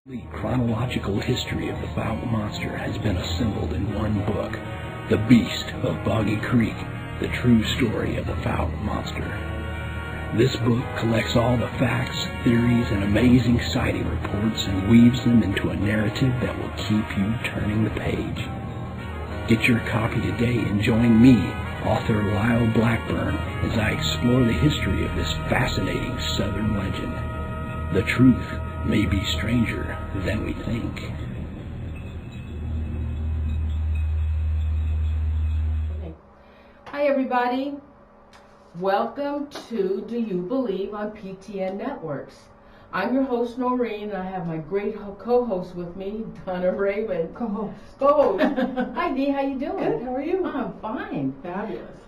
The chronological history of the Fouke Monster has been assembled in one book, The Beast of Boggy Creek, the true story of the Fouke Monster. This book collects all the facts, theories, and amazing sighting reports and weaves them into a narrative that will keep you turning the page. Get your copy today and join me, author Lyle Blackburn, as I explore the history of this fascinating Southern legend. The truth may be stranger than we think. Okay. Hi everybody, welcome to Do You Believe on PTN Networks. I'm your host Noreen, and I have my great co-host with me, Donna Raymond. Co-host. Hi Dee, how you doing? Good, how are you? I'm fine. Fabulous.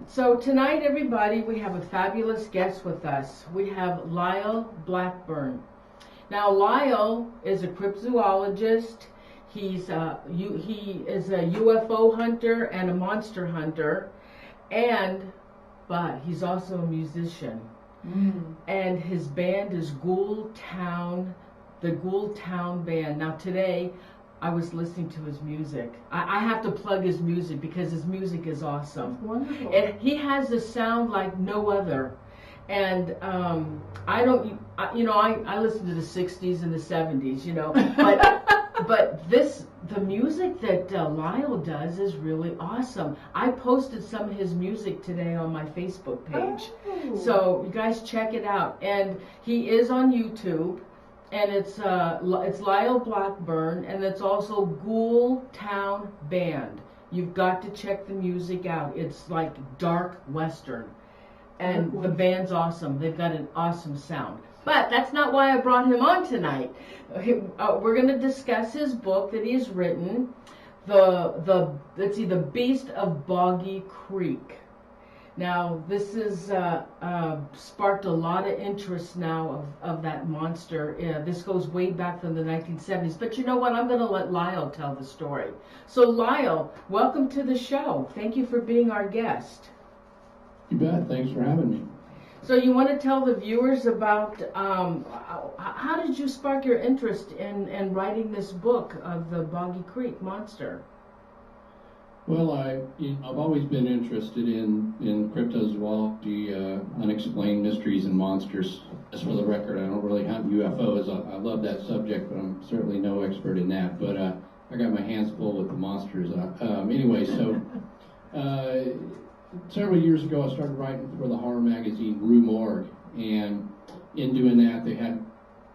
So tonight everybody, we have a fabulous guest with us. We have Lyle Blackburn. Now, Lyle is a cryptozoologist. He is a UFO hunter and a monster hunter, but he's also a musician. And his band is the Ghoul Town Band. Now, today I was listening to his music. I have to plug his music because his music is awesome. Wonderful. He has a sound like no other. And I listen to the 60s and the 70s, but the music that Lyle does is really awesome. I posted some of his music today on my Facebook page. Oh. So you guys check it out. And he is on YouTube, and it's Lyle Blackburn, and it's also Ghoul Town Band. You've got to check the music out. It's like dark western. And the band's awesome. They've got an awesome sound. But that's not why I brought him on tonight. We're going to discuss his book that he's written, The Beast of Boggy Creek. Now, this is sparked a lot of interest now of that monster. This goes way back from the 1970s. But you know what? I'm going to let Lyle tell the story. So, Lyle, welcome to the show. Thank you for being our guest. You bet. Thanks for having me. So you want to tell the viewers about how did you spark your interest in writing this book of the Boggy Creek Monster? Well, I've always been interested in cryptozoology, unexplained mysteries and monsters. Just for the record, I don't really hunt UFOs. I love that subject, but I'm certainly no expert in that. But I got my hands full with the monsters. Anyway, so... several years ago, I started writing for the horror magazine Rue Morgue, and in doing that, they had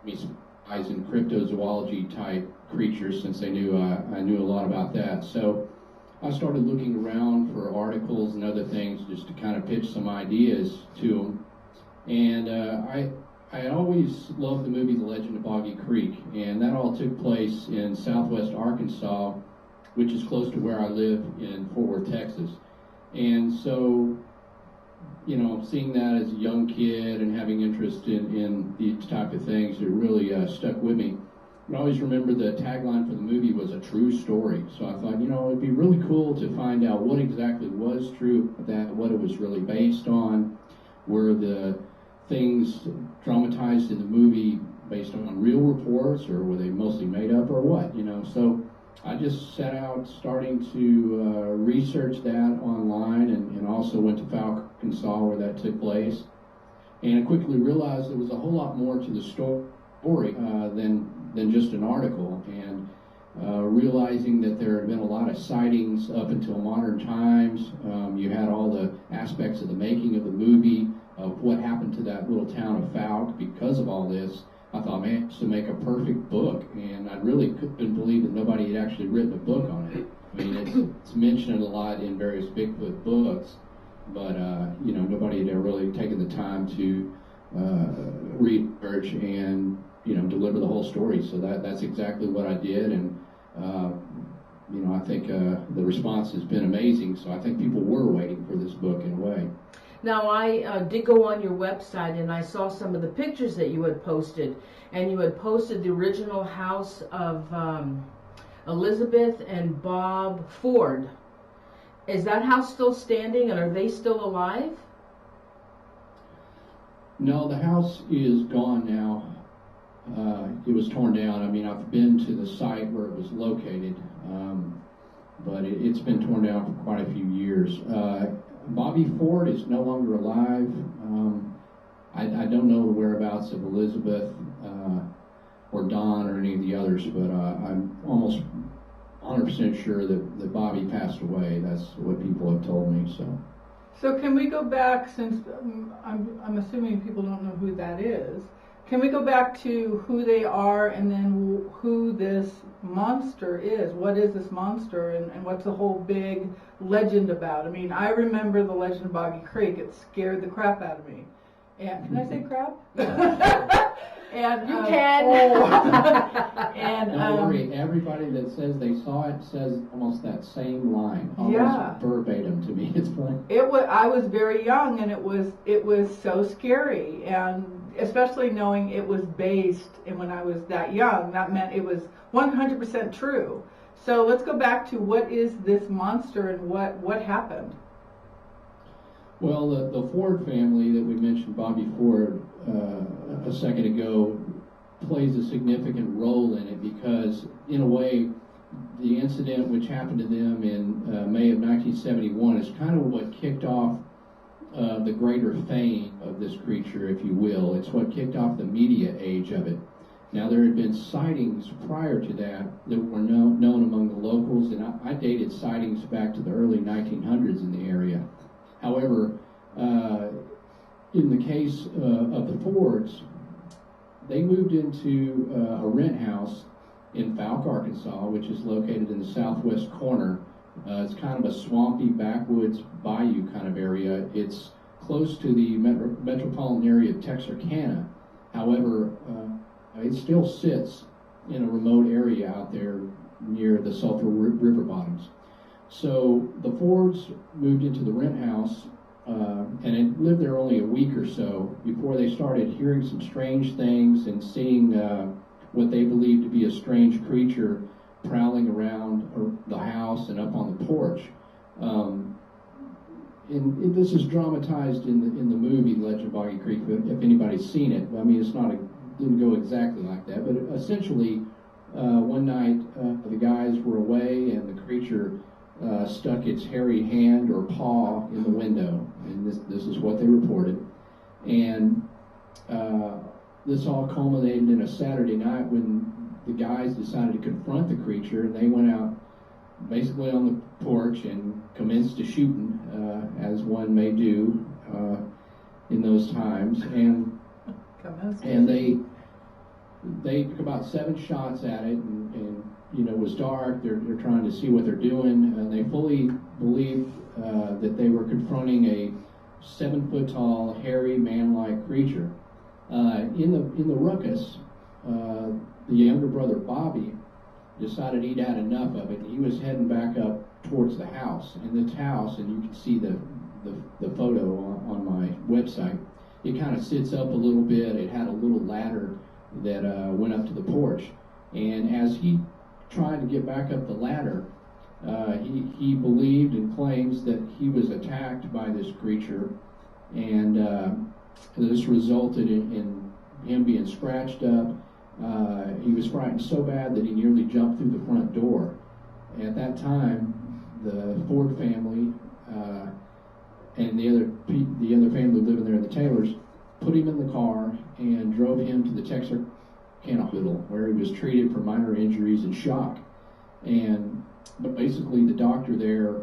me specialize in cryptozoology type creatures since they knew I knew a lot about that. So I started looking around for articles and other things just to kind of pitch some ideas to them. And I always loved the movie The Legend of Boggy Creek, and that all took place in southwest Arkansas, which is close to where I live in Fort Worth, Texas. And so, seeing that as a young kid and having interest in these type of things, it really stuck with me. I always remember the tagline for the movie was a true story. So I thought, it'd be really cool to find out what exactly was true of that, what it was really based on, were the things dramatized in the movie based on real reports, or were they mostly made up, or what, So I just set out starting to research that online, and also went to Fouke, Arkansas, where that took place. And I quickly realized there was a whole lot more to the story than just an article. And realizing that there had been a lot of sightings up until modern times. You had all the aspects of the making of the movie, of what happened to that little town of Fouke because of all this. I thought, man, this would make a perfect book, and I really couldn't believe that nobody had actually written a book on it. I mean, it's mentioned a lot in various Bigfoot books, but nobody had ever really taken the time to research and deliver the whole story. So that's exactly what I did, and I think the response has been amazing. So I think people were waiting for this book in a way. Now, I did go on your website, and I saw some of the pictures that you had posted, and you had posted the original house of Elizabeth and Bob Ford. Is that house still standing, and are they still alive? No, the house is gone now. it was torn down. I mean, I've been to the site where it was located, but it's been torn down for quite a few years. Bobby Ford is no longer alive. I don't know the whereabouts of Elizabeth or Don or any of the others, but I'm almost 100% sure that Bobby passed away. That's what people have told me. So can we go back, since I'm assuming people don't know who that is, can we go back to who they are and then who this monster is? What is this monster, and what's the whole big legend about? I mean, I remember the Legend of Boggy Creek. It scared the crap out of me. And can I say crap? And You can. And don't worry, everybody that says they saw it says almost that same line, almost Yeah. verbatim to me. It's funny. I was very young, and it was so scary, and especially knowing it was based, and when I was that young, that meant it was 100% true. So let's go back to what is this monster and what happened. Well, the Ford family that we mentioned, Bobby Ford, a second ago, plays a significant role in it because, in a way, the incident which happened to them in May of 1971 is kind of what kicked off the greater fame of this creature, if you will. It's what kicked off the media age of it. Now, there had been sightings prior to that were known among the locals, and I dated sightings back to the early 1900s in the area. However, in the case of the Fords, they moved into a rent house in Fouke, Arkansas, which is located in the southwest corner. It's kind of a swampy backwoods bayou kind of area. It's close to the metropolitan area of Texarkana. However, it still sits in a remote area out there near the Sulphur River Bottoms. So the Fords moved into the rent house and had lived there only a week or so before they started hearing some strange things and seeing what they believed to be a strange creature prowling around the house and up on the porch. And this is dramatized in the movie Legend of Boggy Creek, if anybody's seen it. I mean, didn't go exactly like that, but essentially one night the guys were away and the creature stuck its hairy hand or paw in the window, and this is what they reported. And this all culminated in a Saturday night when the guys decided to confront the creature, and they went out basically on the porch and commenced to shooting, as one may do in those times. And they took about 7 shots at it, and you know, it was dark. They're trying to see what they're doing, and they fully believed that they were confronting a 7-foot-tall, hairy, man-like creature. In the ruckus, the younger brother Bobby decided he'd had enough of it. He was heading back up towards the house, and this house, and you can see the photo on my website. It kind of sits up a little bit. It had a little ladder that went up to the porch, and as he tried to get back up the ladder, he believed and claims that he was attacked by this creature, and this resulted in him being scratched up. He was frightened so bad that he nearly jumped through the front door. At that time, the Ford family and the other family living there, the Taylors, put him in the car and drove him to the Texarkana Hospital, where he was treated for minor injuries and shock. But basically, the doctor there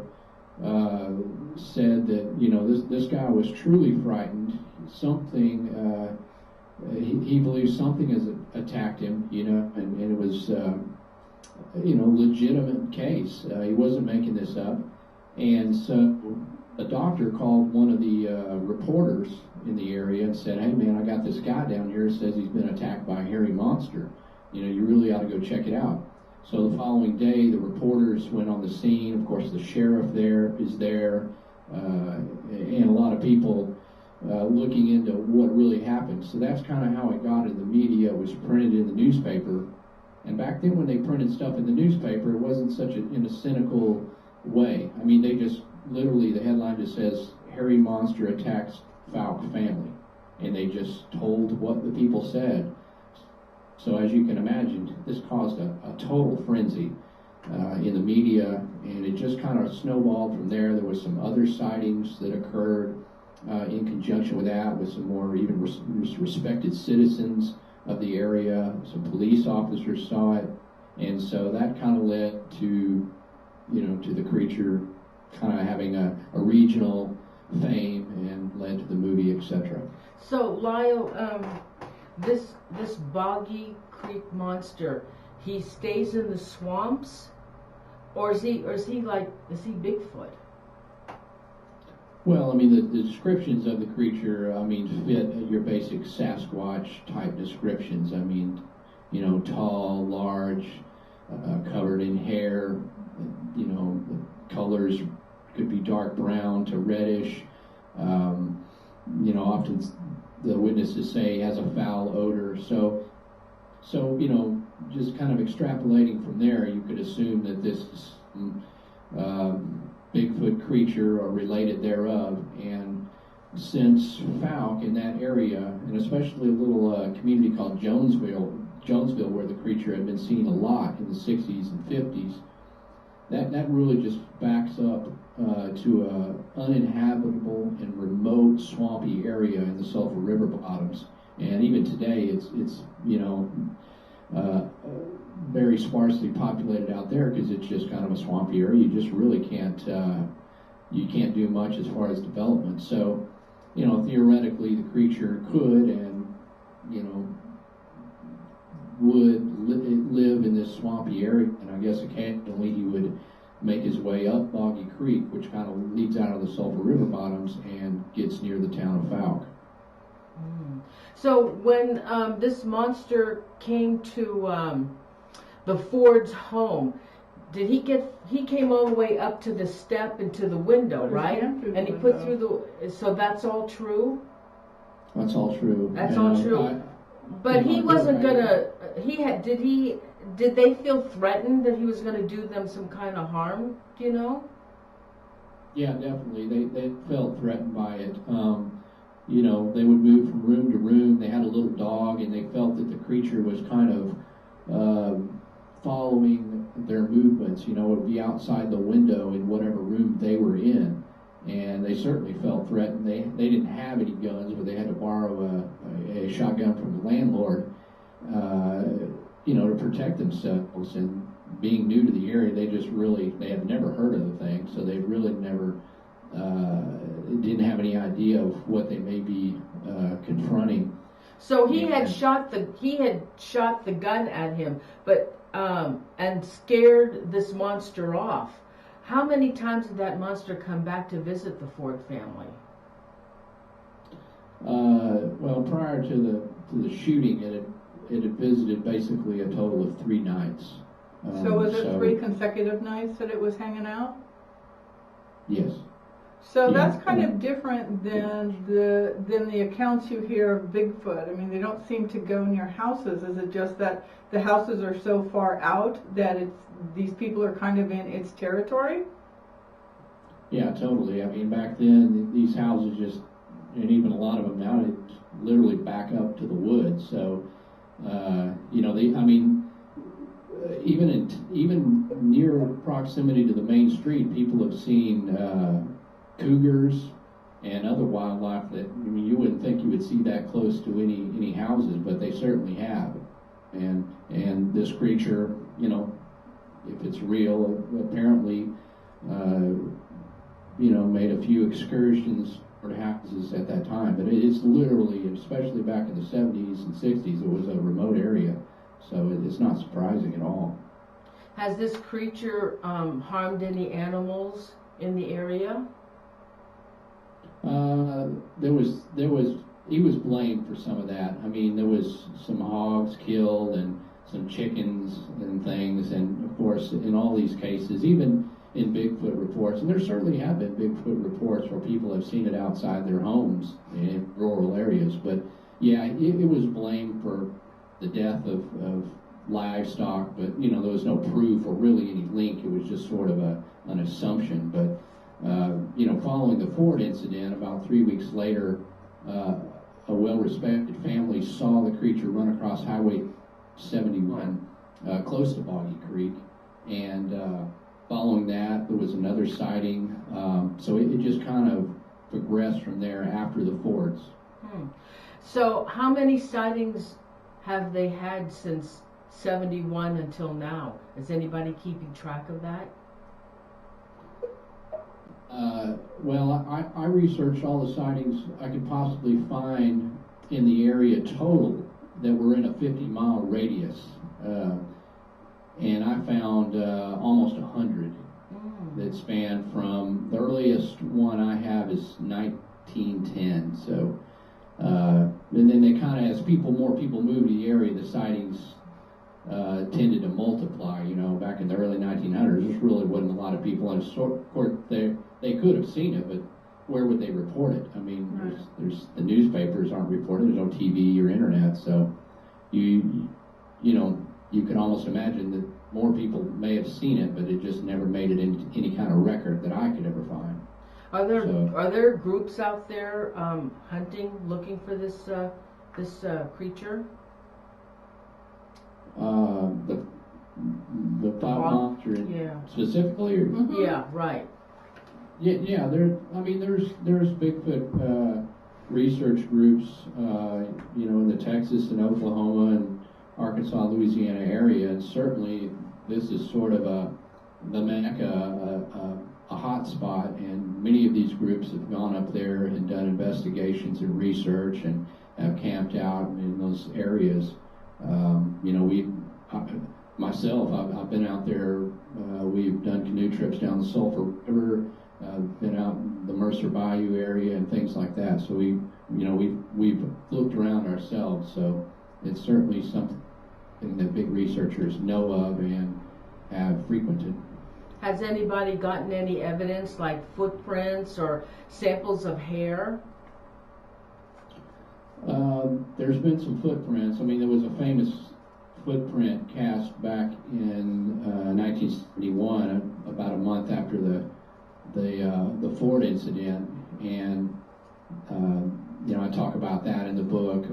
said that, you know, this guy was truly frightened. Something he believes something has attacked him, you know, and it was legitimate case. He wasn't making this up. And so a doctor called one of the reporters in the area and said, "Hey man, I got this guy down here who says he's been attacked by a hairy monster. You know, you really ought to go check it out." So the following day, the reporters went on the scene. Of course, the sheriff is there, and a lot of people looking into what really happened. So that's kind of how it got in the media. It was printed in the newspaper. And back then, when they printed stuff in the newspaper, it wasn't in a cynical way. I mean, they just literally, the headline just says, "Hairy Monster Attacks Fouke Family." And they just told what the people said. So as you can imagine, this caused a total frenzy in the media, and it just kind of snowballed from there. There was some other sightings that occurred in conjunction with that, with some more even respected citizens of the area. Some police officers saw it, and so that kind of led to, to the creature kind of having a regional fame and led to the movie, etc. So Lyle, this Boggy Creek monster, he stays in the swamps, or is he Bigfoot? Well, I mean, the descriptions of the creature, fit your basic Sasquatch type descriptions. I mean, tall, large, covered in hair, the colors could be dark brown to reddish. Often the witnesses say he has a foul odor. So, just kind of extrapolating from there, you could assume that this is Bigfoot creature or related thereof. And since Fouke in that area, and especially a little community called Jonesville, where the creature had been seen a lot in the 60s and 50s, that really just backs up to a uninhabitable and remote swampy area in the Sulphur River Bottoms. And even today, it's very sparsely populated out there because it's just kind of a swampy area. You just really can't do much as far as development. So, theoretically, the creature could and would live in this swampy area, and I guess occasionally he would make his way up Boggy Creek, which kind of leads out of the Sulphur River Bottoms and gets near the town of Fouke. So when this monster came to the Ford's home, he came all the way up to the step and to the window, right? And he put through so that's all true? That's all true. That's all true. But he wasn't gonna. Did they feel threatened that he was gonna do them some kind of harm? Do you know? Yeah, definitely. They felt threatened by it. They would move from room to room. They had a little dog, and they felt that the creature was kind of following their movements. It would be outside the window in whatever room they were in. And they certainly felt threatened. They didn't have any guns, but they had to borrow a shotgun from the landlord, to protect themselves. And being new to the area, they had never heard of the thing, so they really never didn't have any idea of what they may be confronting. So he had shot the gun at him, but and scared this monster off. How many times did that monster come back to visit the Ford family? Well, prior to the shooting, it had visited basically a total of 3 nights. So was it 3 consecutive nights that it was hanging out? Yes. So that's kind of different than the accounts you hear of Bigfoot. I mean, they don't seem to go near houses. Is it just that the houses are so far out that these people are kind of in its territory? Yeah, totally. I mean, back then, these houses just, and even a lot of them now, they literally back up to the woods. So, even near proximity to the main street, people have seen cougars and other wildlife that, you wouldn't think you would see that close to any houses, but they certainly have. And this creature, if it's real, apparently, made a few excursions toward houses at that time. But it's literally, especially back in the 70s and 60s, it was a remote area. So it's not surprising at all. Has this creature harmed any animals in the area? He was blamed for some of that. I mean, there was some hogs killed and some chickens and things, and of course, in all these cases, even in Bigfoot reports, and there certainly have been Bigfoot reports where people have seen it outside their homes in rural areas, but yeah, it was blamed for the death of livestock, but there was no proof or really any link. It was just sort of an assumption. But following the Ford incident, about 3 weeks later, a well-respected family saw the creature run across Highway 71, close to Boggy Creek, and following that, there was another sighting. So it just kind of progressed from there after the fords. So how many sightings have they had since 71 until now? Is anybody keeping track of that? Well, I researched all the sightings I could possibly find in the area total that were in a 50-mile radius. And I found almost 100 that span from, the earliest one I have is 1910. So, and then they kind of, as more people moved to the area, the sightings tended to multiply. You know, back in the early 1900s, there really wasn't a lot of people. And of course, they could have seen it, but where would they report it? I mean, there's the newspapers aren't reporting. There's no TV or internet, so you know, you can almost imagine that more people may have seen it, but it just never made it into any kind of record that I could ever find. Are there groups out there hunting, looking for this creature? The Fouke Monster, specifically, or? Yeah, right. Yeah. There's Bigfoot research groups, you know, in the Texas and Oklahoma and Arkansas, Louisiana area, and certainly this is sort of the Mecca, a hot spot, and many of these groups have gone up there and done investigations and research and have camped out in those areas. You know, myself, I've been out there. We've done canoe trips down the Sulphur River, been out in the Mercer Bayou area and things like that. So we've looked around ourselves. So it's certainly something that big researchers know of and have frequented. Has anybody gotten any evidence, like footprints or samples of hair? There's been some footprints. I mean, there was a famous footprint cast back in 1971, about a month after the Ford incident, and you know, I talk about that in the book.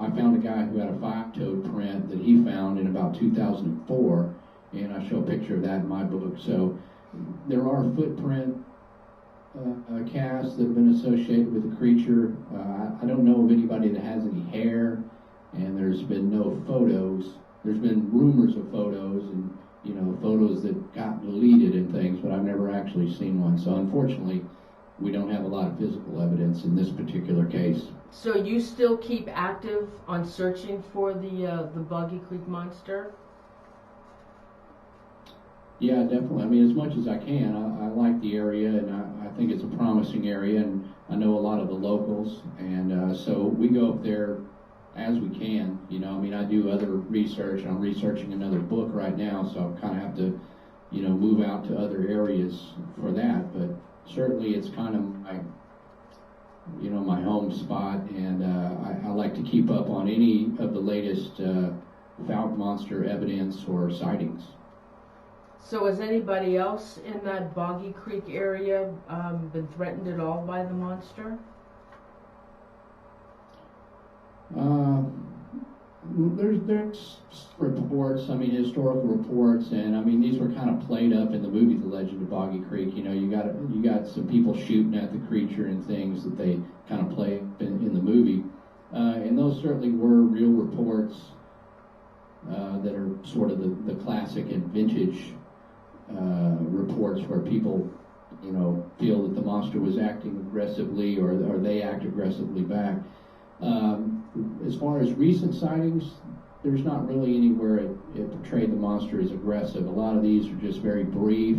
I found a guy who had a 5-toed print that he found in about 2004, and I show a picture of that in my book. So there are footprint casts that have been associated with the creature. I don't know of anybody that has any hair, and there's been no photos. There's been rumors of photos and, you know, photos that got deleted and things, but I've never actually seen one. So unfortunately, we don't have a lot of physical evidence in this particular case. So you still keep active on searching for the Boggy Creek Monster? Yeah, definitely. I mean, as much as I can. I like the area, and I think it's a promising area, and I know a lot of the locals, and so we go up there as we can. You know, I mean, I do other research, and I'm researching another book right now, so I kind of have to, you know, move out to other areas for that. But certainly, it's kind of my, you know, my home spot, and I like to keep up on any of the latest Fouke Monster evidence or sightings. So has anybody else in that Boggy Creek area been threatened at all by the monster? There's reports, I mean, historical reports, and I mean, these were kind of played up in the movie The Legend of Boggy Creek. You know, you got some people shooting at the creature and things that they kind of play in the movie, and those certainly were real reports that are sort of the classic and vintage reports where people, you know, feel that the monster was acting aggressively or they act aggressively back. As far as recent sightings, there's not really anywhere it portrayed the monster as aggressive. A lot of these are just very brief.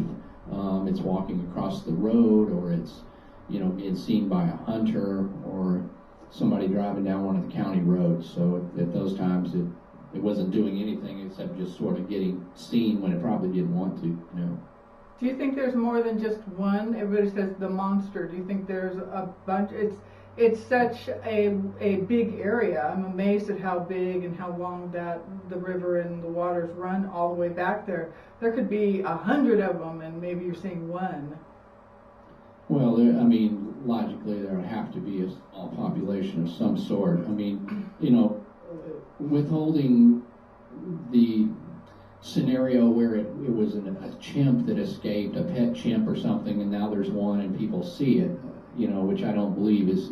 It's walking across the road, or it's, you know, being seen by a hunter or somebody driving down one of the county roads. So at those times it wasn't doing anything except just sort of getting seen when it probably didn't want to, you know. Do you think there's more than just one? Everybody says the monster. Do you think there's a bunch? It's such a big area. I'm amazed at how big and how long that the river and the waters run all the way back there. There could be 100 of them, and maybe you're seeing one. Well, I mean, logically, there would have to be a small population of some sort. I mean, you know, withholding the scenario where it was a chimp that escaped, a pet chimp or something, and now there's one and people see it, which I don't believe is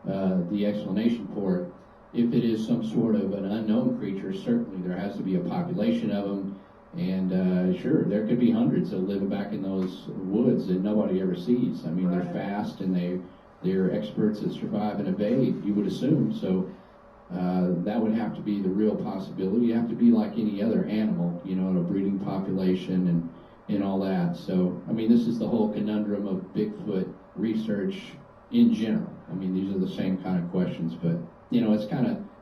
the explanation for it. If it is some sort of an unknown creature, certainly there has to be a population of them, and sure, there could be hundreds that live back in those woods that nobody ever sees. I mean, they're fast and they're experts that survive and evade, you would assume. So that would have to be the real possibility. You have to be like any other animal, in a breeding population and all that. So, I mean, this is the whole conundrum of Bigfoot research in general. I mean, these are the same kind of questions, but,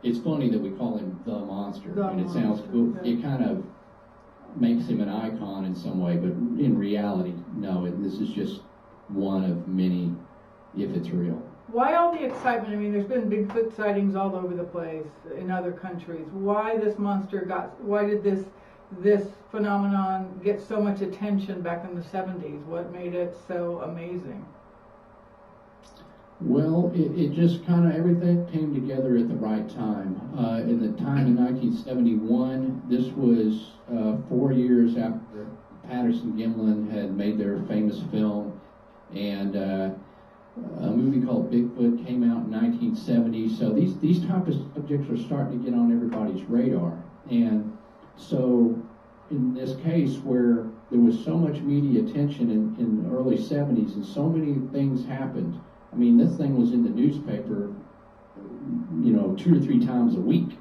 it's funny that we call him the monster. And it sounds cool. Yeah. It kind of makes him an icon in some way, but in reality, no, this is just one of many, if it's real. Why all the excitement? I mean, there's been Bigfoot sightings all over the place in other countries. Why why did this phenomenon get so much attention back in the 70s? What made it so amazing? Well, it just kind of, everything came together at the right time. In the time in 1971, this was 4 years after Patterson Gimlin had made their famous film, and a movie called Bigfoot came out in 1970. So these type of subjects are starting to get on everybody's radar. And so in this case where there was so much media attention in the early 70s and so many things happened, I mean, this thing was in the newspaper, 2 or 3 times a week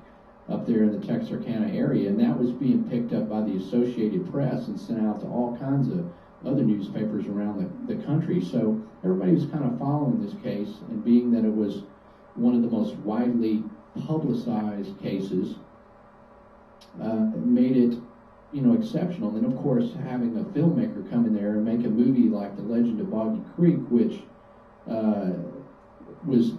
up there in the Texarkana area, and that was being picked up by the Associated Press and sent out to all kinds of other newspapers around the country. So everybody was kind of following this case, and being that it was one of the most widely publicized cases, made it, exceptional. And then, of course, having a filmmaker come in there and make a movie like The Legend of Boggy Creek, which was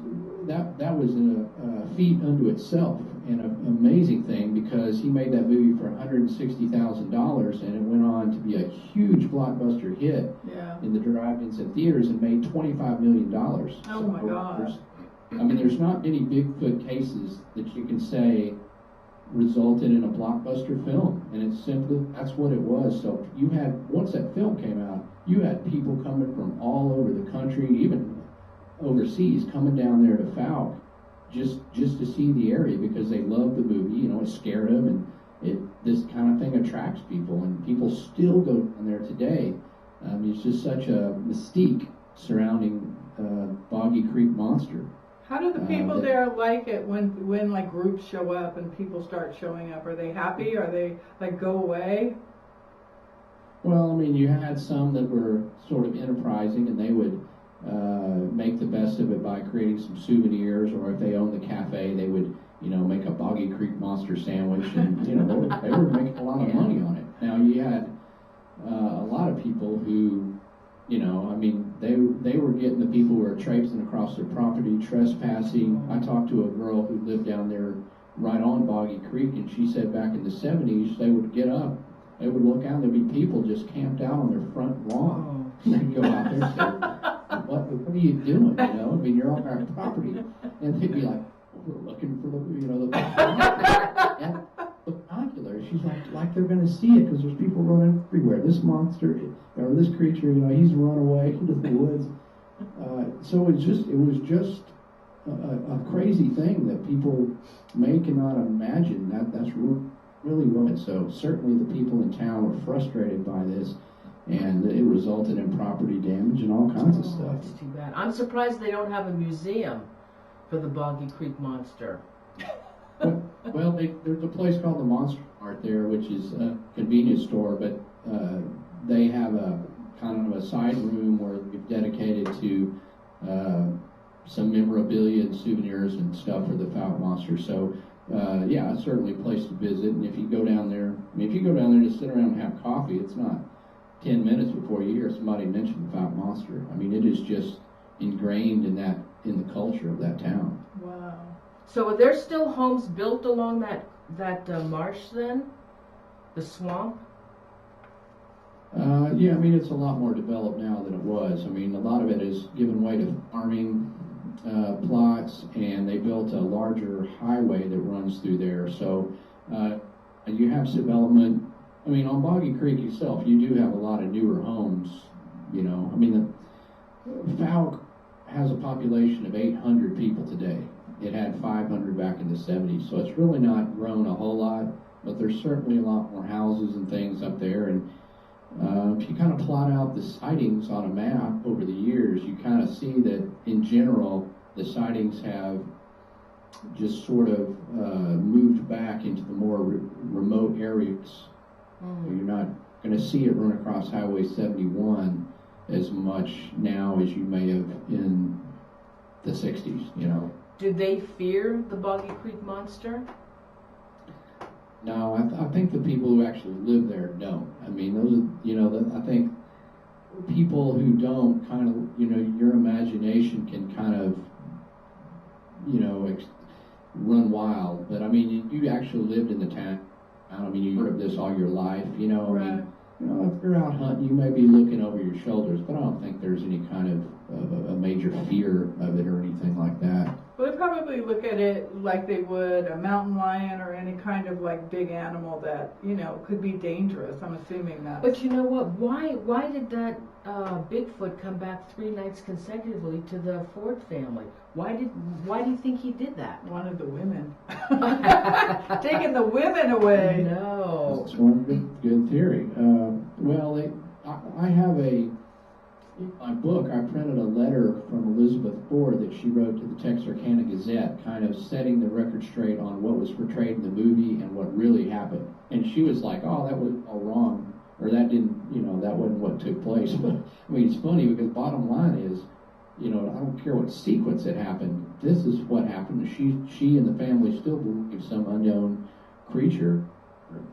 a feat unto itself, and an amazing thing, because he made that movie for $160,000, and it went on to be a huge blockbuster hit in the drive-ins and theaters, and made $25 million. Oh my God! There's not many Bigfoot cases that you can say resulted in a blockbuster film, and it's simply, that's what it was. So you had, once that film came out, you had people coming from all over the country, even overseas, coming down there to Fouke just to see the area because they loved the movie. It scared them, and this kind of thing attracts people, and people still go down there today. It's just such a mystique surrounding Boggy Creek Monster. How do the people there like it when like groups show up and people start showing up? Are they happy? Are they like go away? Well, you had some that were sort of enterprising, and they would make the best of it by creating some souvenirs, or if they owned the cafe, they would, make a Boggy Creek Monster sandwich, and, they were making a lot of money on it. Now, you had a lot of people who, they were getting the people who were traipsing across their property, trespassing. I talked to a girl who lived down there right on Boggy Creek, and she said back in the 70s, they would get up, they would look out, and there'd be people just camped out on their front lawn. And they'd go out there and say, what are you doing, you're on our property. And they'd be like, we're looking for the binoculars. She's like they're going to see it because there's people running everywhere. This monster, or this creature, he's run away into the woods. So it was just a crazy thing that people cannot imagine. That's really what. So certainly the people in town were frustrated by this, and it resulted in property damage and all kinds of stuff. That's too bad. I'm surprised they don't have a museum for the Boggy Creek Monster. Well, there's a place called the Monster Mart there, which is a convenience store, but they have a kind of a side room where they've dedicated to some memorabilia and souvenirs and stuff for the Fouke Monster. So, it's certainly a place to visit. And if you go down there, if you go down there to sit around and have coffee, it's not 10 minutes before you hear somebody mention the Fouke Monster. It is just ingrained in the culture of that town. Wow. So are there still homes built along that marsh then? The swamp? It's a lot more developed now than it was. A lot of it is given way to farming plots, and they built a larger highway that runs through there. So you have development. I mean, on Boggy Creek itself, you do have a lot of newer homes. You know, I mean, Fouke has a population of 800 people today. It had 500 back in the 70s, so it's really not grown a whole lot, but there's certainly a lot more houses and things up there. And if you kind of plot out the sightings on a map over the years, you kind of see that in general, the sightings have just sort of moved back into the more remote areas. You're not going to see it run across Highway 71 as much now as you may have in the 60s, you know. Did they fear the Boggy Creek Monster? No, I think the people who actually live there don't. I mean, those, you know, I think people who don't kind of, you know, your imagination can kind of, you know, run wild. But I mean, you actually lived in the town. I mean, you heard of this all your life, you know. Right. I mean, you know, if you're out hunting, you may be looking over your shoulders, but I don't think there's any kind of a major fear of it or anything like that. Well, they probably look at it like they would a mountain lion or any kind of like big animal that, you know, could be dangerous. I'm assuming that. But you know what? Why did that Bigfoot come back 3 nights consecutively to the Ford family? Why do you think he did that? One of the women. Taking the women away. No. That's one good theory. Well, I have in my book, I printed a letter from Elizabeth Ford that she wrote to the Texarkana Gazette, kind of setting the record straight on what was portrayed in the movie and what really happened. And she was like, oh, that was all wrong, or that didn't, you know, that wasn't what took place. But I mean, it's funny because bottom line is, you know, I don't care what sequence it happened. This is what happened. She and the family still believe some unknown creature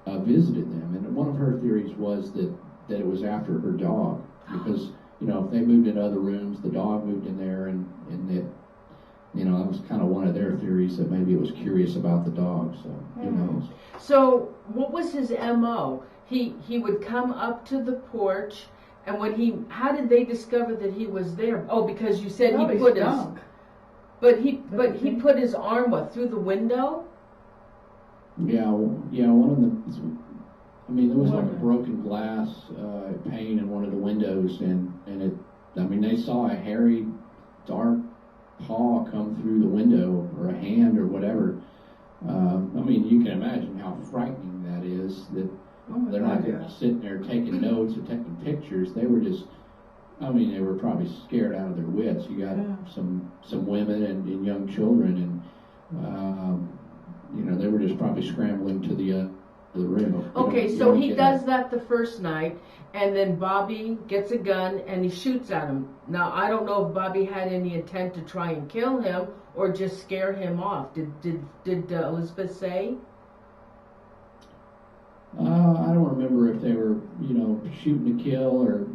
visited them. And one of her theories was that it was after her dog, because, you know, if they moved into other rooms, the dog moved in there, and it, you know, that was kind of one of their theories, that maybe it was curious about the dog. So who knows? So what was his MO? He would come up to the porch, and how did they discover that he was there? Oh, because you said he put he put his arm through the window? Yeah, one of the, I mean, there was like a broken glass pane in one of the windows, and it, I mean, they saw a hairy, dark paw come through the window, or a hand, or whatever. I mean, you can imagine how frightening that is, that they're not just sitting there taking notes or taking pictures. They were just, I mean, they were probably scared out of their wits. You got some women and young children, and, you know, they were just probably scrambling to the room. Okay, so he does that the first night, and then Bobby gets a gun and he shoots at him. Now, I don't know if Bobby had any intent to try and kill him or just scare him off. Did Elizabeth say? I don't remember if they were, you know, shooting to kill or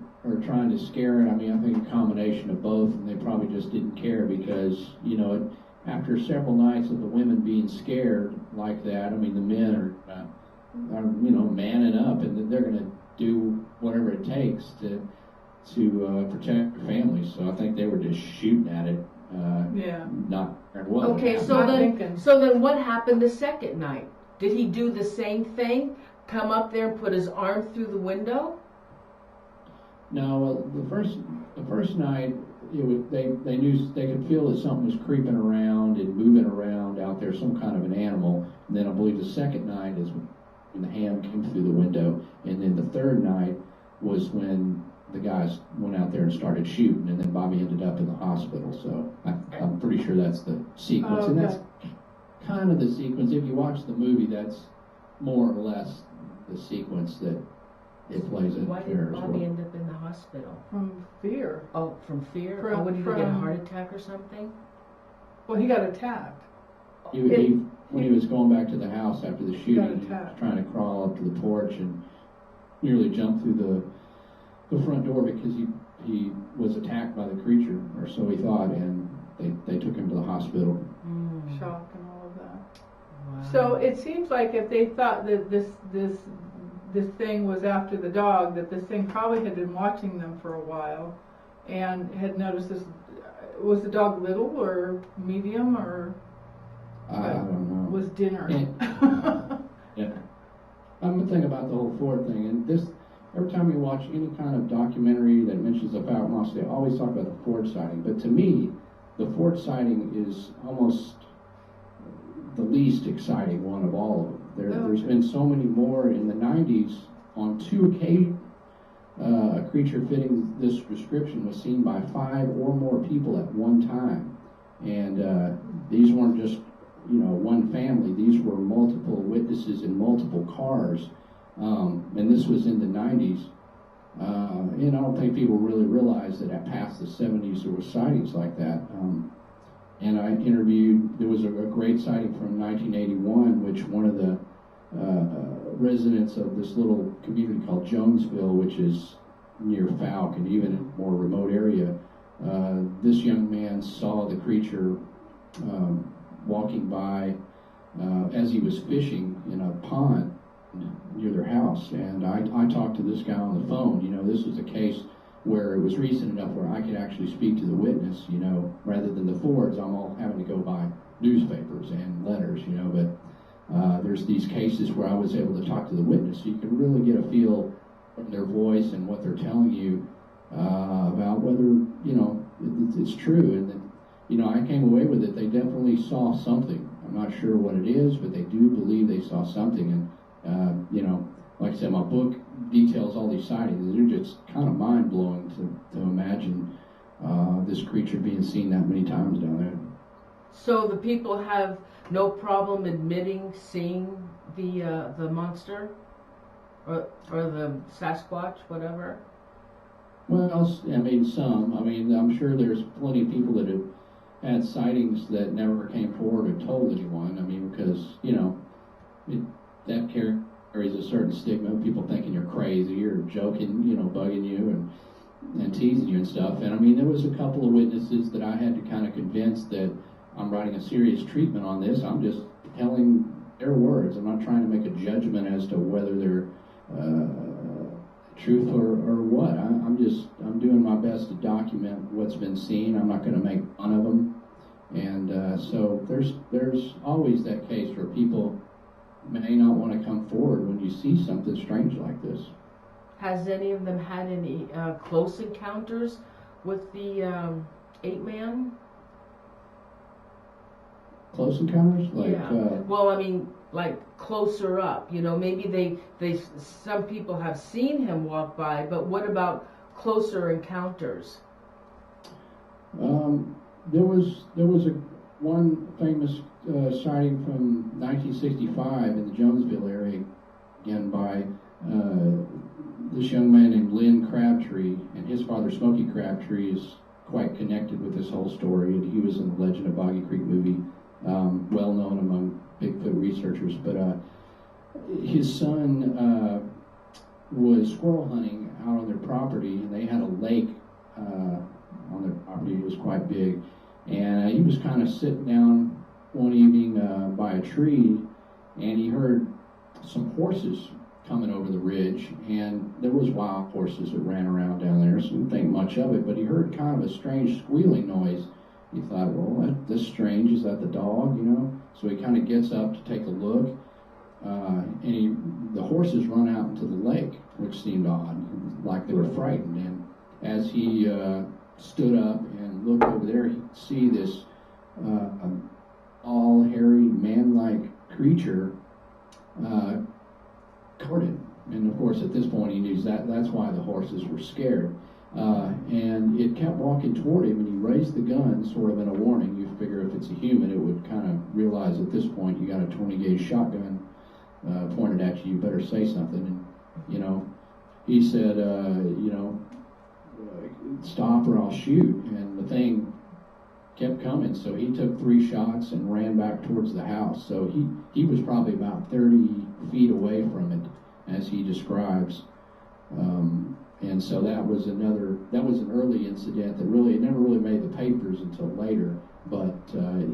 trying to scare it. I mean, I think a combination of both, and they probably just didn't care because, you know, after several nights of the women being scared like that, I mean, the men are you know, manning up, and they're going to do whatever it takes to protect their families. So I think they were just shooting at it. Not what. Okay, so then what happened the second night? Did he do the same thing? Come up there and put his arm through the window? No, well, the first night, they knew, they could feel that something was creeping around and moving around out there, some kind of an animal. And then I believe the second night is when the hand came through the window, and then the third night was when the guys went out there and started shooting, and then Bobby ended up in the hospital. So I'm pretty sure that's the sequence, and that's kind of the sequence. If you watch the movie, that's more or less the sequence that it plays in. Why did Bobby end up in the hospital? From fear. Oh, from fear? Would he get a heart attack or something? Well, he got attacked. When he was going back to the house after the shooting, he was trying to crawl up to the porch and nearly jumped through the front door because he was attacked by the creature, or so he thought, and they took him to the hospital. Shock and all of that. Wow. So it seems like if they thought that this thing was after the dog, that this thing probably had been watching them for a while and had noticed this. Was the dog little or medium, or I don't know. was dinner? Yeah. I'm thinking about the whole Ford thing, and this, every time you watch any kind of documentary that mentions the Fouke Monster, they always talk about the Ford sighting. But to me, the Ford sighting is almost the least exciting one of all of them. There's been so many more in the 90s. On 2 occasions, a creature fitting this description was seen by 5 or more people at one time. And these weren't just, one family. These were multiple witnesses in multiple cars. And this was in the 90s. And I don't think people really realize that past the 70s there were sightings like that. And I interviewed, there was a great sighting from 1981, which one of the residents of this little community called Jonesville, which is near Fouke and even in a more remote area, this young man saw the creature walking by as he was fishing in a pond near their house. And I talked to this guy on the phone. This was a case where it was recent enough where I could actually speak to the witness, rather than the Fords. I'm all having to go by newspapers and letters, but there's these cases where I was able to talk to the witness, so you can really get a feel from their voice and what they're telling you about whether, it's true. And then, I came away with it. They definitely saw something. I'm not sure what it is, but they do believe they saw something. And, like I said, my book details all these sightings. They're just kind of mind-blowing to imagine this creature being seen that many times down there. So the people have no problem admitting seeing the monster or the Sasquatch, whatever? Well, some. I'm sure there's plenty of people that have had sightings that never came forward or told anyone. Because, that carries a certain stigma, people thinking you're crazy or joking, bugging you and teasing you and stuff. And there was a couple of witnesses that I had to kind of convince that I'm writing a serious treatment on this. I'm just telling their words. I'm not trying to make a judgment as to whether they're truth or what. I'm doing my best to document what's been seen. I'm not going to make fun of them. And so there's always that case where people may not want to come forward when you see something strange like this. Has any of them had any close encounters with the ape-man? Close encounters? Like closer up. Maybe some people have seen him walk by, but what about closer encounters? There was one famous sighting from 1965 in the Jonesville area, again by this young man named Lynn Crabtree, and his father Smokey Crabtree is quite connected with this whole story, and he was in the Legend of Boggy Creek movie, well known among Bigfoot researchers. But his son was squirrel hunting out on their property, and they had a lake on their property. It was quite big, and he was kind of sitting down one evening by a tree, and he heard some horses coming over the ridge, and there was wild horses that ran around down there, so he didn't think much of it, but he heard kind of a strange squealing noise. He thought, well, that's strange. Is that the dog, So he kind of gets up to take a look, and the horses run out into the lake, which seemed odd, like they were frightened. And as he stood up and looked over there, he could see this all hairy, man-like creature courted. And of course, at this point, he knew that's why the horses were scared. And it kept walking toward him, and he raised the gun, sort of in a warning. You figure if it's a human, it would kind of realize at this point you got a 20-gauge shotgun pointed at you. You better say something. And he said, stop or I'll shoot. And the thing kept coming, so he took 3 shots and ran back towards the house. So he was probably about 30 feet away from it, as he describes. And so that was an early incident that it never really made the papers until later, but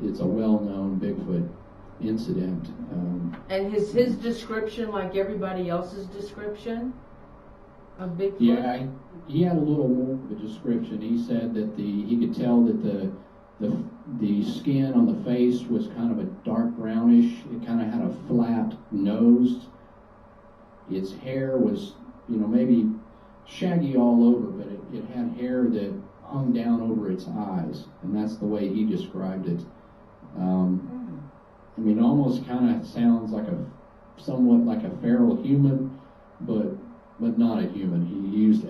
it's a well-known Bigfoot incident. And his description like everybody else's description of Bigfoot? Yeah, he had a little more of a description. He said that he could tell that the skin on the face was kind of a dark brownish. It kind of had a flat nose, its hair was, maybe shaggy all over, but it had hair that hung down over its eyes, and that's the way he described it. It almost kind of sounds like somewhat like a feral human, but not a human. He used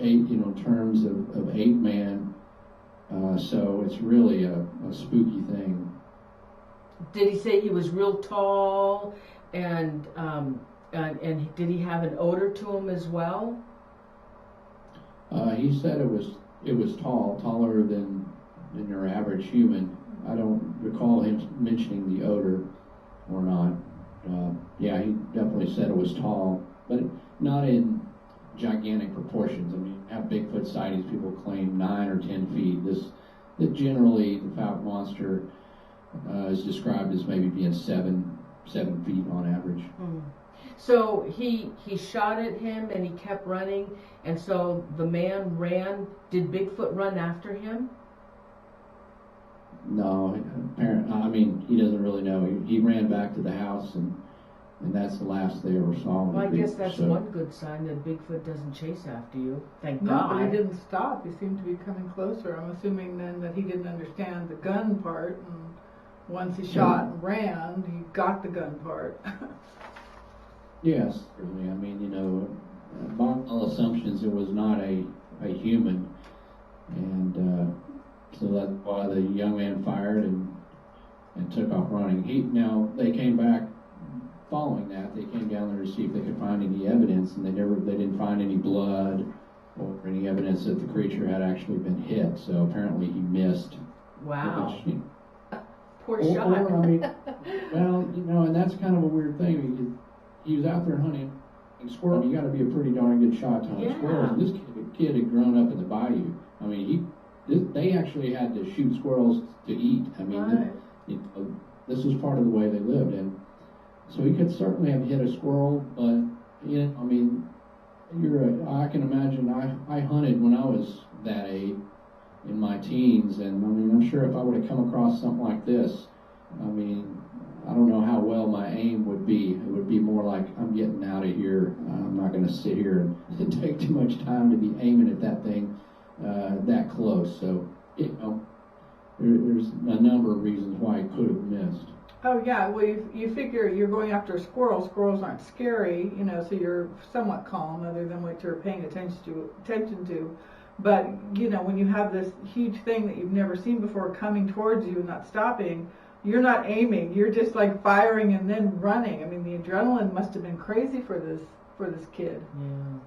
terms of ape man, so it's really a spooky thing. Did he say he was real tall, and did he have an odor to him as well? He said it was taller than your average human. I don't recall him mentioning the odor or not. Yeah, he definitely said it was tall, but not in gigantic proportions. Have Bigfoot sightings, people claim 9 or 10 feet. Generally, the Fouke Monster is described as maybe being 7 feet on average. So he shot at him and he kept running, and so the man ran. Did Bigfoot run after him? No, he doesn't really know. He ran back to the house, and that's the last they ever saw him. Well, I guess that's one good sign that Bigfoot doesn't chase after you. Thank No, God. but he didn't stop. He seemed to be coming closer. I'm assuming then that he didn't understand the gun part, and once he shot and ran, he got the gun part. Yes, certainly. By all assumptions, it was not a human, and so that's why the young man fired and took off running. They came back following that. They came down there to see if they could find any evidence, and they didn't find any blood or any evidence that the creature had actually been hit. So apparently he missed. Wow. Which, Poor shot. And that's kind of a weird thing. He was out there hunting squirrels. You got to be a pretty darn good shot to hunt squirrels. And this kid had grown up in the bayou. They actually had to shoot squirrels to eat. This was part of the way they lived, and so he could certainly have hit a squirrel. But I can imagine. I hunted when I was that age in my teens, and I'm sure if I would have come across something like this, I don't know how well my aim would be. It would be more like, I'm getting out of here. I'm not going to sit here and take too much time to be aiming at that thing that close. So, there's a number of reasons why I could have missed. Oh yeah, well you figure you're going after a squirrel. Squirrels aren't scary, so you're somewhat calm, other than what you're paying attention to. But when you have this huge thing that you've never seen before coming towards you and not stopping, you're not aiming. You're just like firing and then running. The adrenaline must have been crazy for this kid. Yeah.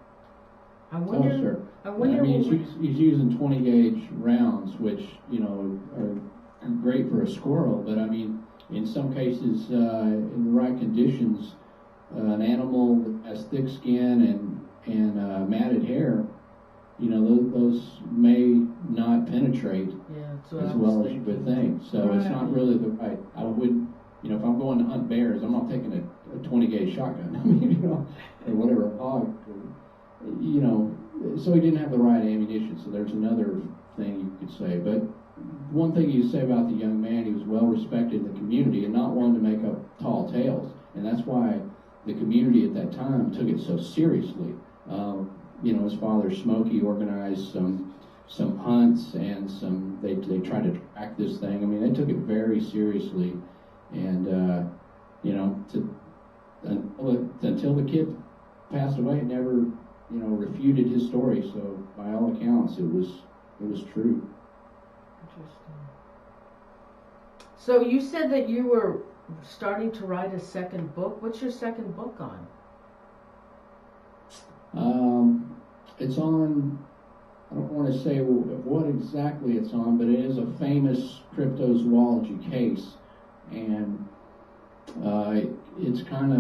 I wonder. He's using 20 gauge rounds, which are great for a squirrel. But in some cases, in the right conditions, an animal that has thick skin and matted hair, those may not penetrate as well as you would think. So it's not really the right. I would, if I'm going to hunt bears, I'm not taking a 20 gauge shotgun, or whatever, a hog. So he didn't have the right ammunition. So there's another thing you could say. But one thing you say about the young man, he was well respected in the community and not one to make up tall tales. And that's why the community at that time took it so seriously. His father Smokey organized some hunts and they tried to track this thing. They took it very seriously, and until the kid passed away, it never refuted his story. So by all accounts, it was true. Interesting. So you said that you were starting to write a second book. What's your second book on? It's on, I don't want to say what exactly it's on, but it is a famous cryptozoology case, and it's kind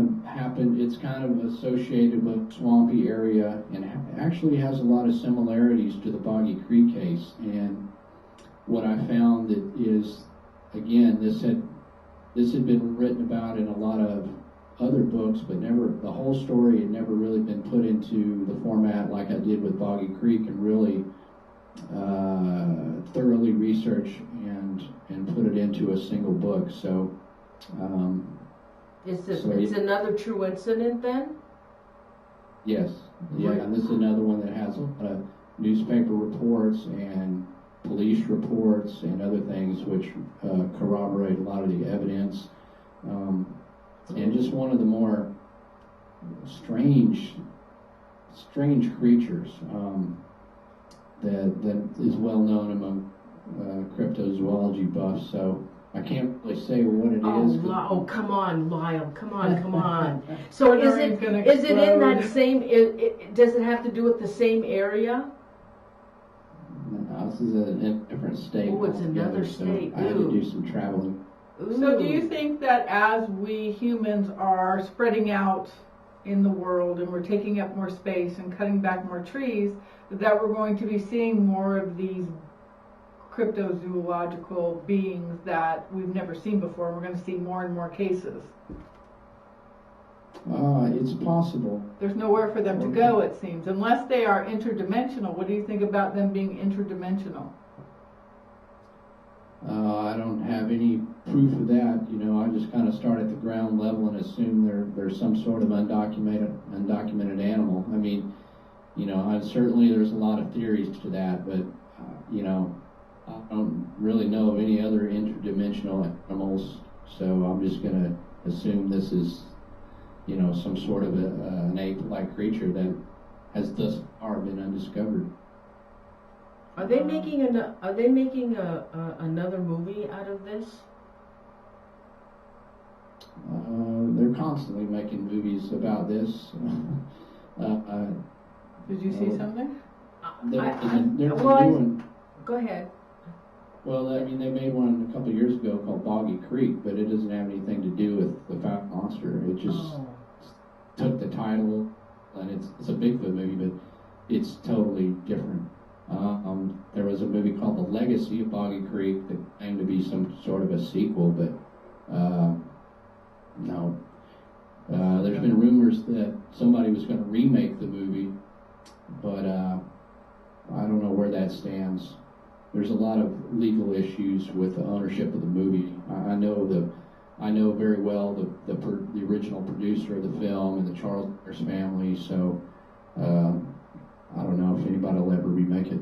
of associated with swampy area, and actually has a lot of similarities to the Boggy Creek case. And what I found is, again, this had been written about in a lot of other books, but the whole story had never really been put into the format like I did with Boggy Creek, and really thoroughly research and put it into a single book. So it's another true incident then? Yes, yeah, and this is another one that has a lot of newspaper reports and police reports and other things which corroborate a lot of the evidence, and just one of the more strange creatures that is well known among cryptozoology buffs. So I can't really say what it is. Oh, come on, Lyle. Come on. So is Submarine's gonna it in that explode. same? Does it have to do with the same area? No, this is a different state. Oh, it's altogether, another so state. I had to Ooh. do some traveling. So do Ooh. you think that as we humans are spreading out in the world and we're taking up more space and cutting back more trees, that we're going to be seeing more of these cryptozoological beings that we've never seen before? We're going to see more and more cases. It's possible. There's nowhere for them to go, it seems, unless they are interdimensional. What do you think about them being interdimensional? I don't have any proof of that. You know, I just kind of start at the ground level and assume they're some sort of undocumented animal. I mean, you know, certainly there's a lot of theories to that, but you know, I don't really know of any other interdimensional animals. So I'm just going to assume this is, you know, some sort of an ape-like creature that has thus far been undiscovered. Are they making another movie out of this? They're constantly making movies about this. Did you see something? They're well, doing. Go ahead. Well, I mean, they made one a couple of years ago called Boggy Creek, but it doesn't have anything to do with the Fouke Monster. It just took the title, and it's a Bigfoot movie, but it's totally different. There was a movie called The Legacy of Boggy Creek that claimed to be some sort of a sequel, but no. There's been rumors that somebody was going to remake the movie, but I don't know where that stands. There's a lot of legal issues with the ownership of the movie. I know very well the original producer of the film and the Charles family, so I don't know if anybody will ever remake it.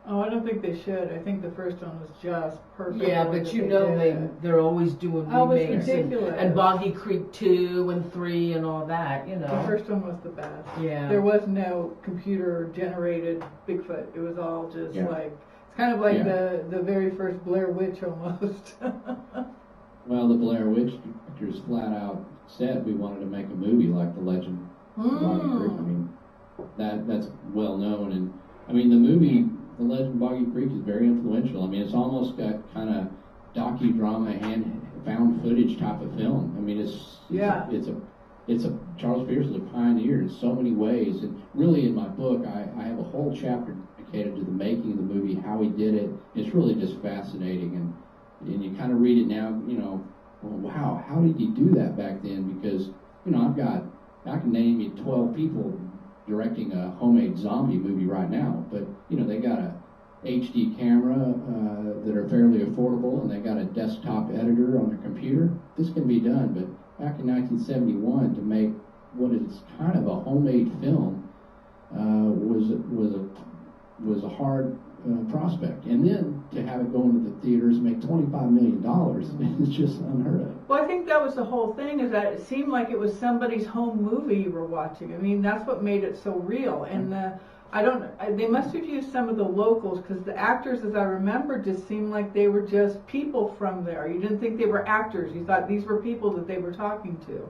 Oh, I don't think they should. I think the first one was just perfect. Yeah, but you know they're always doing Oh, it's remakes ridiculous. and Boggy Creek 2 and 3 and all that, you know. The first one was the best. Yeah. There was no computer-generated Bigfoot. It was all just like, it's kind of like the very first Blair Witch almost. Well, the Blair Witch directors flat out said we wanted to make a movie like the Legend of Boggy Creek. I mean, that's well known, and I mean the movie The Legend of Boggy Creek is very influential. I mean, it's almost got kind of docudrama found footage type of film. I mean, it's a Charles Pierce is a pioneer in so many ways, and really in my book I have a whole chapter dedicated to the making of the movie, how he did it. It's really just fascinating, and you kind of read it now, you know, well, wow, how did he do that back then? Because, you know, I can name you 12 people directing a homemade zombie movie right now, but you know, they got a HD camera that are fairly affordable, and they got a desktop editor on their computer. This can be done, but back in 1971 to make what is kind of a homemade film was a hard prospect, and then to have it go into the theaters and make $25 million is just unheard of. Well, I think that was the whole thing, is that it seemed like it was somebody's home movie you were watching. I mean, that's what made it so real. And they must have used some of the locals, because the actors, as I remember, just seemed like they were just people from there. You didn't think they were actors. You thought these were people that they were talking to.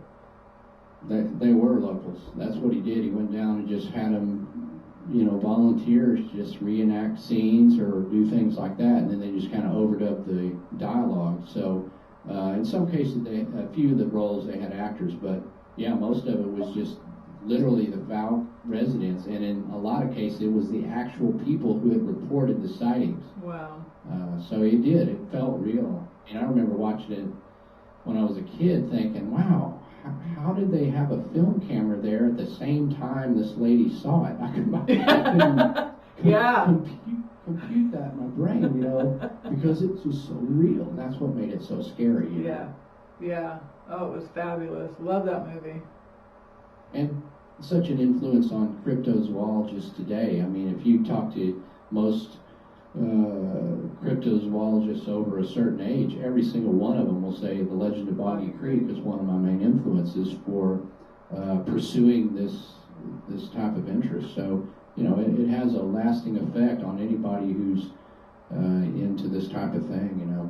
They were locals. That's what he did. He went down and just had them, you know, volunteers just reenact scenes or do things like that, and then they just kind of overdub the dialogue. So in some cases, a few of the roles they had actors, but yeah, most of it was just literally the Fouke residents, and in a lot of cases, it was the actual people who had reported the sightings. Wow. So it did. It felt real. And I remember watching it when I was a kid, thinking, "Wow, how did they have a film camera there at the same time this lady saw it?" I couldn't compute that in my brain, you know, because it was so real. And that's what made it so scary. You know? Yeah. Oh, it was fabulous. Love that movie. And such an influence on cryptozoologists today. I mean, if you talk to most cryptozoologists over a certain age, every single one of them will say the Legend of Boggy Creek is one of my main influences for pursuing this type of interest. So, you know, it has a lasting effect on anybody who's into this type of thing, you know.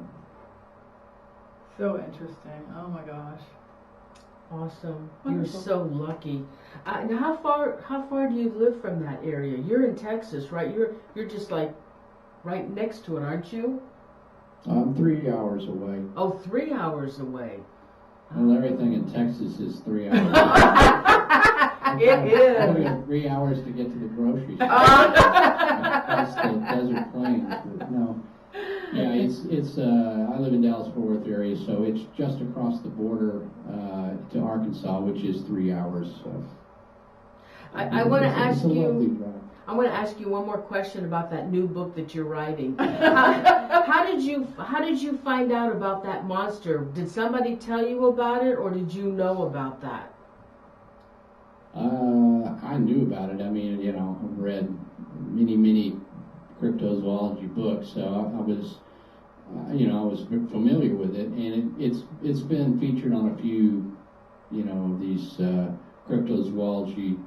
So interesting. Oh my gosh. Awesome. Wonderful. You're so lucky. Now, how far do you live from that area? You're in Texas, right? You're just like right next to it, aren't you? I'm 3 hours away. Oh, 3 hours away. Well, everything in Texas is 3 hours. It I is. got 3 hours to get to the grocery store. That's the desert plains. But no. Yeah, it's. I live in Dallas-Fort Worth area, so it's just across the border to Arkansas, which is 3 hours. So. I want to ask It's a lovely you. drive. I want to ask you one more question about that new book that you're writing. How did you find out about that monster? Did somebody tell you about it, or did you know about that? I knew about it. I mean, you know, I've read many cryptozoology books, so I was, you know, I was familiar with it, and it's been featured on a few, you know, these cryptozoology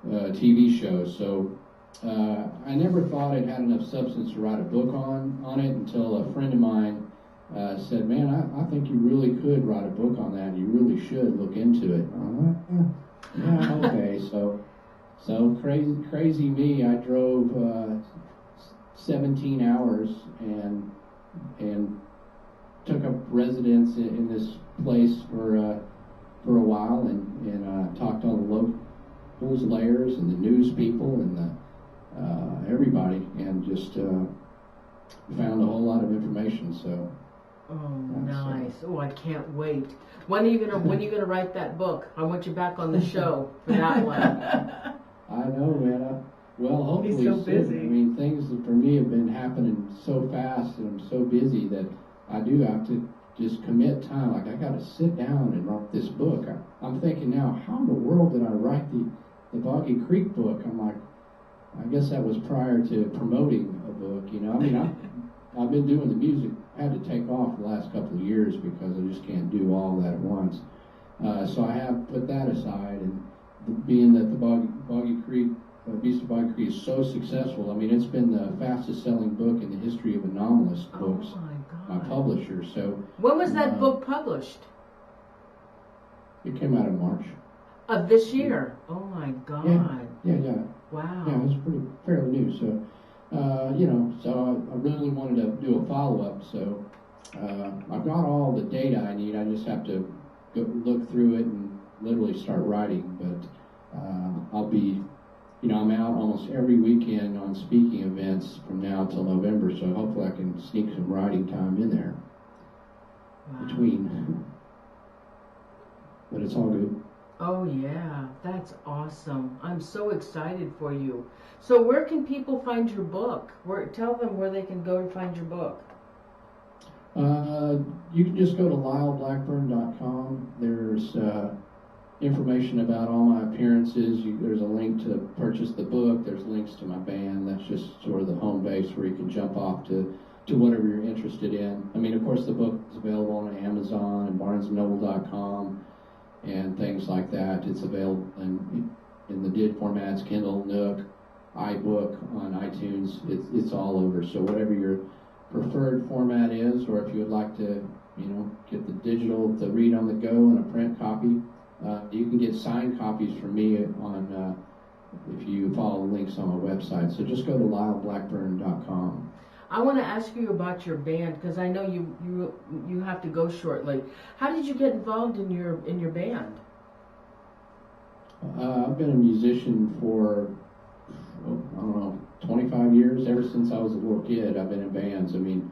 TV shows. So I never thought it had enough substance to write a book on it until a friend of mine said, "Man, I think you really could write a book on that. You really should look into it." Yeah, okay. So crazy me. I drove 17 hours and took up residence in this place for a while and talked to all the locals, layers, and the news people and the everybody, and just found a whole lot of information. So. Oh, nice! Oh, I can't wait. When are you gonna write that book? I want you back on the show for that one. I know, man. Well, hopefully He's so soon. busy. I mean, things for me have been happening so fast, and I'm so busy that I do have to just commit time. Like, I got to sit down and write this book. I'm thinking now, how in the world did I write the Boggy Creek book? I'm like, I guess that was prior to promoting a book. You know, I mean, I've been doing the music. I had to take off the last couple of years because I just can't do all that at once. So I have put that aside, and being that the Boggy Creek, Beast of Boggy Creek is so successful, I mean, it's been the fastest selling book in the history of anomalous books, Oh my my God! publisher. So When was that book published? it came out in March. Of this year? Oh my God! Yeah. Wow! Yeah, it was fairly new. So, you know, so I really wanted to do a follow-up. So I've got all the data I need. I just have to go look through it and literally start writing. But I'll be, you know, I'm out almost every weekend on speaking events from now till November. So hopefully I can sneak some writing time in there between. But it's all good. Oh yeah, that's awesome. I'm so excited for you. So where can people find your book? Tell them where they can go to find your book. You can just go to lyleblackburn.com. There's information about all my appearances. There's a link to purchase the book. There's links to my band. That's just sort of the home base where you can jump off to whatever you're interested in. I mean, of course, the book is available on Amazon and BarnesandNoble.com. and things like that. It's available in the DID formats, Kindle, Nook, iBook, on iTunes. It's all over. So whatever your preferred format is, or if you would like to, you know, get the digital to read on the go and a print copy, you can get signed copies from me on if you follow the links on my website. So just go to lyleblackburn.com. I want to ask you about your band because I know you have to go shortly. How did you get involved in your band? I've been a musician for, I don't know, 25 years. Ever since I was a little kid, I've been in bands. I mean,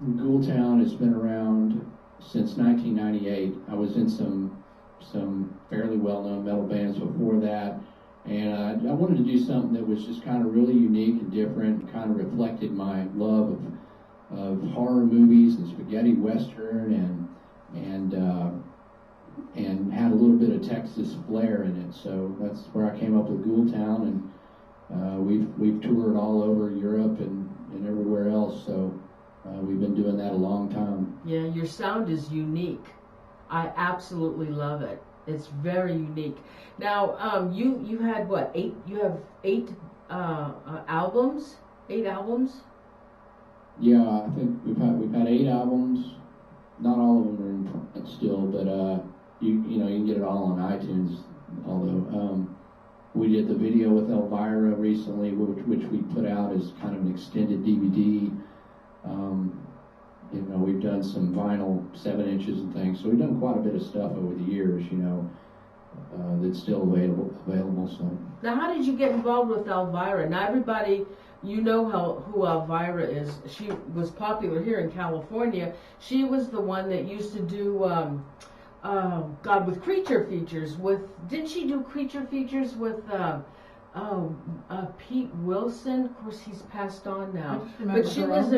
Ghoultown has been around since 1998. I was in some fairly well-known metal bands before that. And I wanted to do something that was just kind of really unique and different, kind of reflected my love of horror movies and spaghetti western and and had a little bit of Texas flair in it. So that's where I came up with Ghoul Town, and we've toured all over Europe and everywhere else. So we've been doing that a long time. Yeah, your sound is unique. I absolutely love it. It's very unique. Now, you had what, 8? You have 8 albums? 8 albums? Yeah, I think we've had 8 albums. Not all of them are in print still, but you can get it all on iTunes. Although we did the video with Elvira recently, which we put out as kind of an extended DVD. We've done some vinyl 7 inches and things, so we've done quite a bit of stuff over the years. That's still available. So now, how did you get involved with Elvira? Now, everybody, you know who Elvira is. She was popular here in California. She was the one that used to do, with creature features. Did she do creature features with Pete Wilson? Of course, he's passed on now. But she was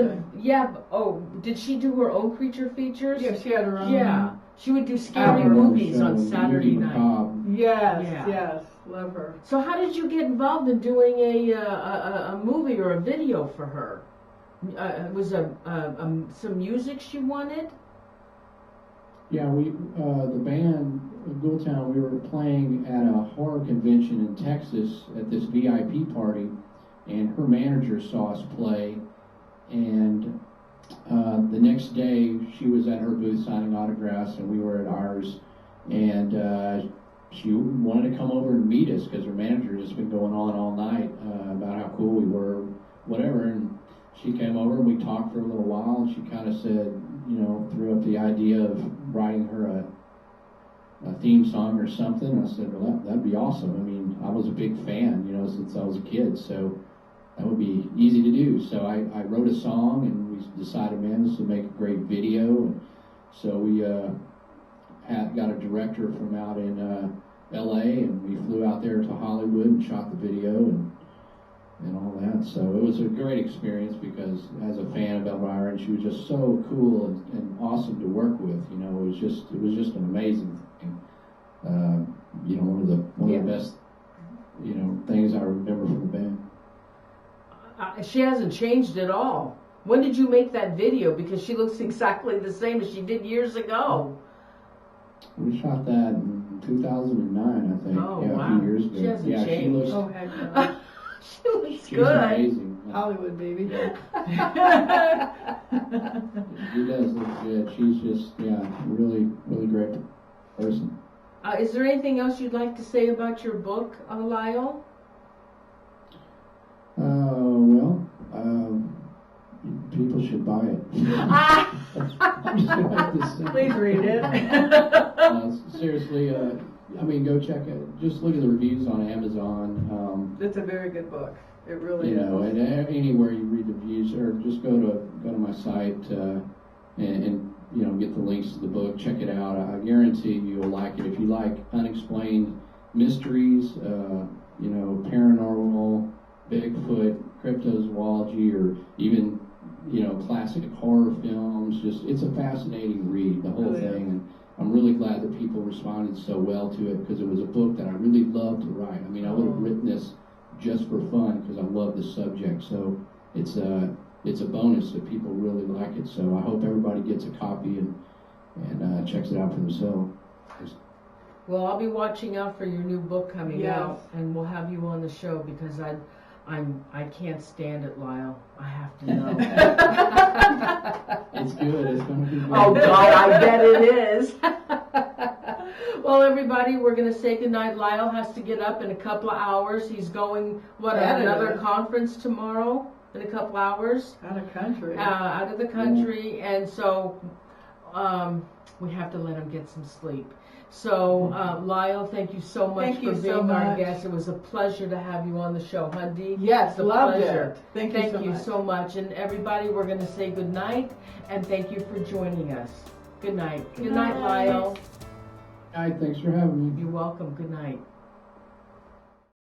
did she do her own creature features? Yeah, she had her own. Yeah, she would do scary movies on Saturday night. Yes, love her. So how did you get involved in doing a movie or a video for her? Was some music she wanted? Yeah, the band Ghoul Town, we were playing at a horror convention in Texas at this VIP party, and her manager saw us play, and the next day she was at her booth signing autographs, and we were at ours, and she wanted to come over and meet us because her manager had just been going on all night about how cool we were, whatever, and she came over and we talked for a little while, and she kind of said, threw up the idea of writing her a theme song or something. And I said, well, that'd be awesome. I mean, I was a big fan, since I was a kid, so that would be easy to do. So I wrote a song, and we decided, man, this would make a great video. And so we got a director from out in L.A., and we flew out there to Hollywood and shot the video and all that. So it was a great experience because as a fan of Elvira, and she was just so cool and awesome to work with. It was just an amazing thing. One of the best things I remember from the band. She hasn't changed at all. When did you make that video? Because she looks exactly the same as she did years ago. We shot that in 2009, I think. Oh, yeah, wow. A few years ago. She hasn't changed. She looks, Heck no. She looks she's good. amazing. Hollywood, baby. She does look good. She's just, really, really great person. Is there anything else you'd like to say about your book, Lyle? People should buy it. Please read it. Seriously, go check it. Just look at the reviews on Amazon. It's a very good book. It really is. And anywhere you read the reviews, or just go to my site and get the links to the book. Check it out. I guarantee you'll like it. If you like unexplained mysteries, paranormal, Bigfoot, cryptozoology, or even classic horror films, it's a fascinating read, the whole thing. And I'm really glad that people responded so well to it because it was a book that I really loved to write. I mean, I would have written this just for fun because I love the subject. So it's a bonus that people really like it. So I hope everybody gets a copy and checks it out for themselves. Well, I'll be watching out for your new book coming Yes. out, and we'll have you on the show because I can't stand it, Lyle. I have to know. It's good. It's going to be good. Oh God, I bet it is. Well, everybody, we're going to say goodnight. Lyle has to get up in a couple of hours. He's going, another conference tomorrow in a couple hours. Out of country. Out of the country, and so we have to let him get some sleep. So, Lyle, thank you so much for being our guest. It was a pleasure to have you on the show, Hundy. Yes, loved pleasure. it. Thank you so much. And everybody, we're going to say good night, and thank you for joining us. Good night. Good night, Lyle. All right, thanks for having me. You're welcome. Good night.